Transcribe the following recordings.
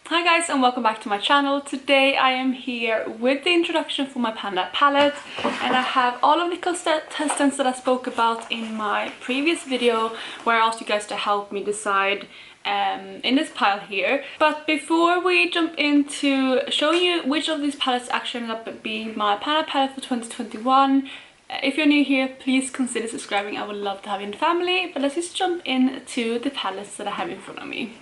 Hi guys, and welcome back to my channel. Today I am here with the introduction for my Panda palette, and I have all of the contestants that I spoke about in my previous video where I asked you guys to help me decide in this pile here. But before we jump into showing you which of these palettes actually ended up being my Panda palette for 2021, if you're new here, please consider subscribing. I would love to have you in the family. But let's just jump into the palettes that I have in front of me.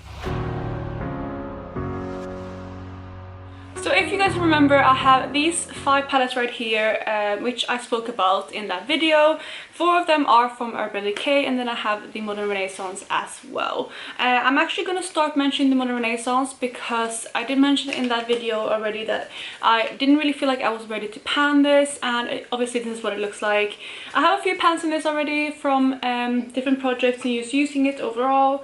So if you guys remember, I have these 5 palettes right here, which I spoke about in that video. 4 of them are from Urban Decay, and then I have the Modern Renaissance as well. I'm actually going to start mentioning the Modern Renaissance because I did mention in that video already that I didn't really feel like I was ready to pan this, and obviously this is what it looks like. I have a few pans in this already from different projects and just using it overall.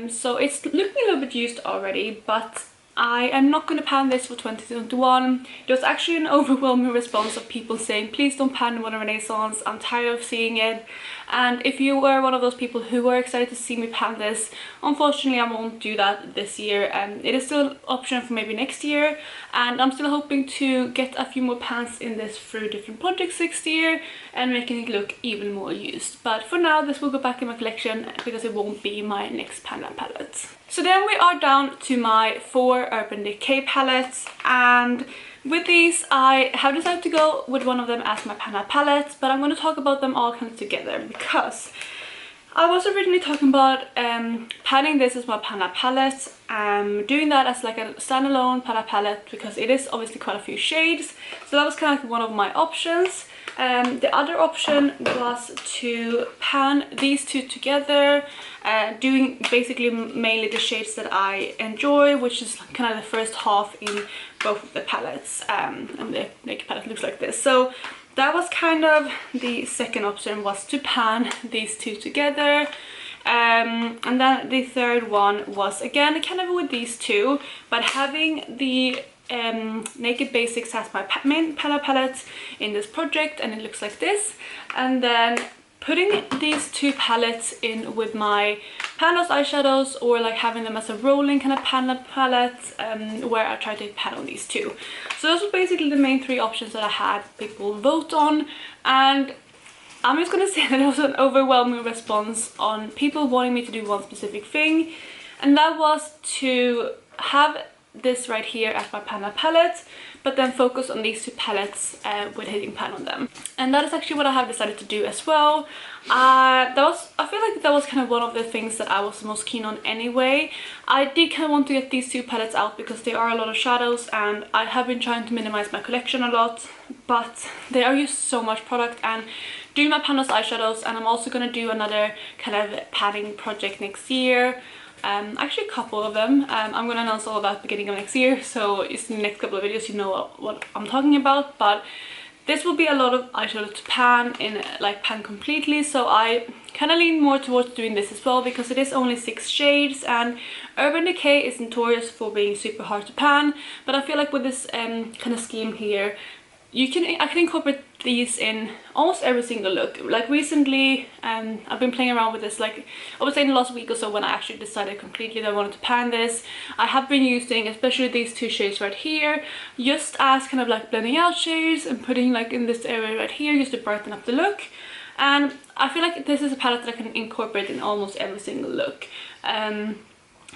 So it's looking a little bit used already, but I am not going to pan this for 2021. There was actually an overwhelming response of people saying, please don't pan the Modern Renaissance, I'm tired of seeing it. And if you were one of those people who were excited to see me pan this, unfortunately I won't do that this year. It is still an option for maybe next year, and I'm still hoping to get a few more pans in this through different projects next year and making it look even more used. But for now, this will go back in my collection because it won't be my next Panda palette. So then we are down to my 4 Urban Decay palettes, and with these I have decided to go with one of them as my Panda palette, but I'm going to talk about them all kind of together because I was originally talking about panning this as my Panda palette, doing that as like a standalone Panda palette because it is obviously quite a few shades, so that was kind of like one of my options. The other option was to pan these two together, doing basically mainly the shades that I enjoy, which is kind of the first half in both of the palettes, and the naked palette looks like this. So that was kind of the second option, was to pan these two together. And then the third one was again kind of with these two, but having the Naked Basics as my main Panda palette in this project, and it looks like this, and then putting these 2 palettes in with my Panda's eyeshadows, or like having them as a rolling kind of Panda palette, where I try to pan on these 2. So those were basically the main 3 options that I had people vote on, and I'm just gonna say that there was an overwhelming response on people wanting me to do one specific thing, and that was to have this right here as my Panda palette, but then focus on these 2 palettes with hitting pan on them. And that is actually what I have decided to do as well. I feel like that was kind of one of the things that I was most keen on anyway. I did kind of want to get these 2 palettes out because there are a lot of shadows, and I have been trying to minimize my collection a lot, but they are used so much product, and doing my Panda's eyeshadows, and I'm also going to do another kind of padding project next year. Actually a couple of them. I'm going to announce all of that at the beginning of next year, so it's in the next couple of videos you know what I'm talking about. But this will be a lot of eyeshadow to pan in, like pan completely, so I kind of lean more towards doing this as well because it is only 6 shades, and Urban Decay is notorious for being super hard to pan, but I feel like with this kind of scheme here, I can incorporate these in almost every single look. Like recently, I've been playing around with this, like I would say in the last week or so, when I actually decided completely that I wanted to pan this. I have been using especially these 2 shades right here just as kind of like blending out shades and putting like in this area right here just to brighten up the look. And I feel like this is a palette that I can incorporate in almost every single look.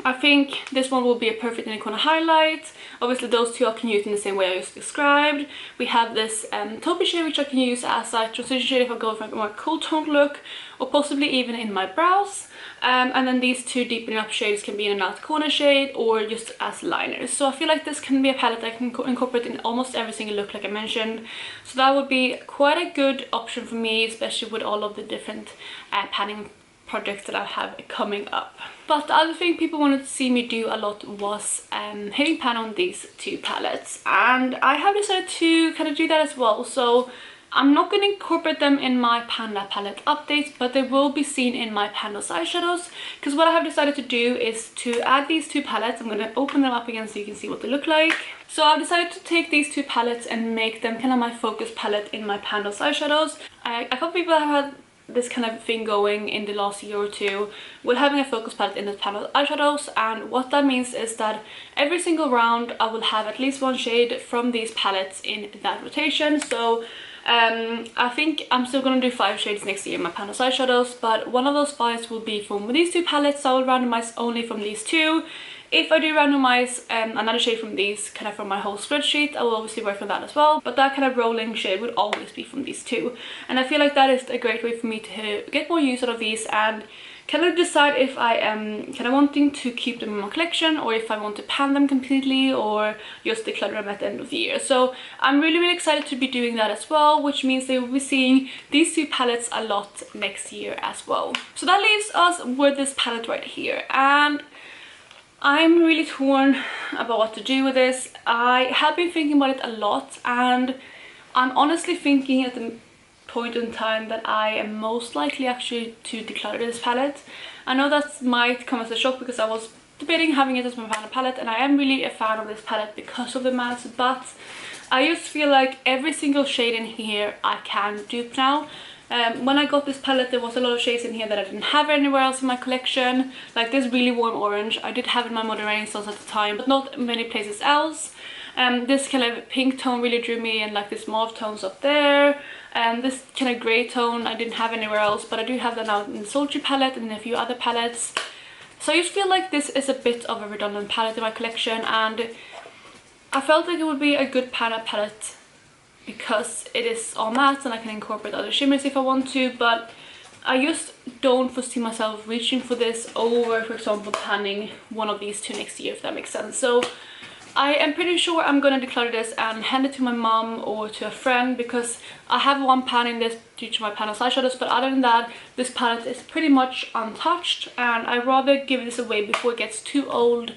I think this one will be a perfect inner corner highlight. Obviously those 2 I can use in the same way I just described. We have this taupey shade which I can use as a transition shade if I go for a more cool toned look, or possibly even in my brows. And then these 2 deepening up shades can be in an outer corner shade or just as liners. So I feel like this can be a palette that I can incorporate in almost every single look like I mentioned. So that would be quite a good option for me, especially with all of the different panning projects that I have coming up. But the other thing people wanted to see me do a lot was hitting pan on these 2 palettes, and I have decided to kind of do that as well. So I'm not going to incorporate them in my Panda palette updates, but they will be seen in my Panda's eyeshadows, because what I have decided to do is to add these 2 palettes. I'm going to open them up again so you can see what they look like. So I've decided to take these 2 palettes and make them kind of my focus palette in my Panda's eyeshadows. A couple people have had this kind of thing going in the last year or two with having a focus palette in the panel eyeshadows, and what that means is that every single round I will have at least one shade from these palettes in that rotation. So I think I'm still going to do 5 shades next year in my panel eyeshadows, but one of those 5 will be from these 2 palettes, so I will randomize only from these 2. If I do randomize another shade from these, kind of from my whole spreadsheet, I will obviously work on that as well. But that kind of rolling shade would always be from these 2. And I feel like that is a great way for me to get more use out of these and kind of decide if I am kind of wanting to keep them in my collection, or if I want to pan them completely, or just declutter them at the end of the year. So I'm really excited to be doing that as well, which means they will be seeing these 2 palettes a lot next year as well. So that leaves us with this palette right here, and I'm really torn about what to do with this. I have been thinking about it a lot, and I'm honestly thinking at the point in time that I am most likely actually to declutter this palette. I know that might come as a shock because I was debating having it as my final palette, and I am really a fan of this palette because of the mattes, but I just feel like every single shade in here I can dupe now. When I got this palette, there was a lot of shades in here that I didn't have anywhere else in my collection, like this really warm orange. I did have in my Modern Renaissance at the time, but not many places else. This kind of pink tone really drew me, and like this mauve tones up there. This kind of grey tone I didn't have anywhere else, but I do have that now in the Sultry palette and in a few other palettes. So I just feel like this is a bit of a redundant palette in my collection, and I felt like it would be a good palette because it is all matte and I can incorporate other shimmers if I want to, but I just don't foresee myself reaching for this over, for example, panning one of these 2 next year, if that makes sense. So I am pretty sure I'm gonna declutter this and hand it to my mom or to a friend, because I have one pan in this due to my panel eyeshadows, but other than that, this palette is pretty much untouched, and I'd rather give this away before it gets too old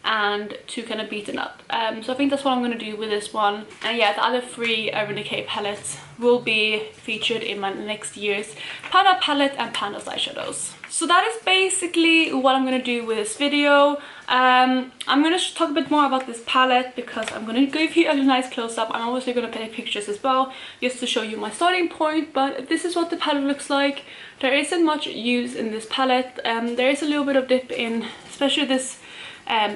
and too kind of beaten up. So I think that's what I'm going to do with this one. And yeah, the other 3 Urban Decay palettes will be featured in my next year's Panda palette and Panda's eyeshadows. So that is basically what I'm going to do with this video. I'm going to talk a bit more about this palette because I'm going to give you a nice close-up. I'm obviously going to take pictures as well just to show you my starting point, but this is what the palette looks like. There isn't much use in this palette. There is a little bit of dip in, especially this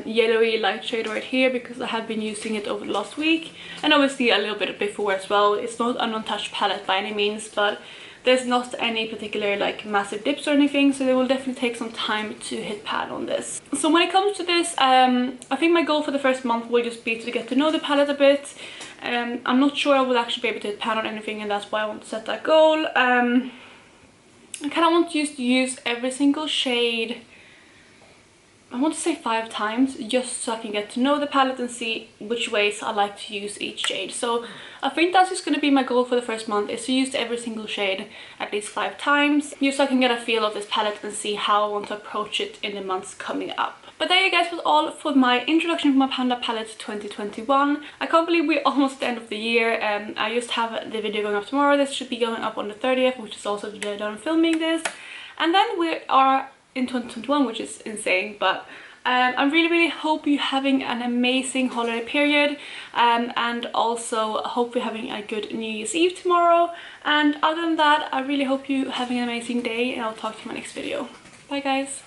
yellowy light shade right here, because I have been using it over the last week, and obviously a little bit before as well. It's not an untouched palette by any means, but there's not any particular like massive dips or anything, so it will definitely take some time to hit pan on this. So when it comes to this, I think my goal for the first month will just be to get to know the palette a bit. I'm not sure I will actually be able to hit pan on anything, and that's why I want to set that goal. I kind of want to use every single shade, I want to say 5 times, just so I can get to know the palette and see which ways I like to use each shade. So I think that's just going to be my goal for the first month, is to use every single shade at least 5 times, just so I can get a feel of this palette and see how I want to approach it in the months coming up. But there you guys was all for my introduction to my Panda palette 2021. I can't believe we're almost at the end of the year. I just have the video going up tomorrow. This should be going up on the 30th, which is also the day that I'm filming this. And then we are in 2021, which is insane, but I really hope you're having an amazing holiday period, and also hope you're having a good New Year's Eve tomorrow. And other than that, I really hope you're having an amazing day, and I'll talk to you in my next video. Bye guys.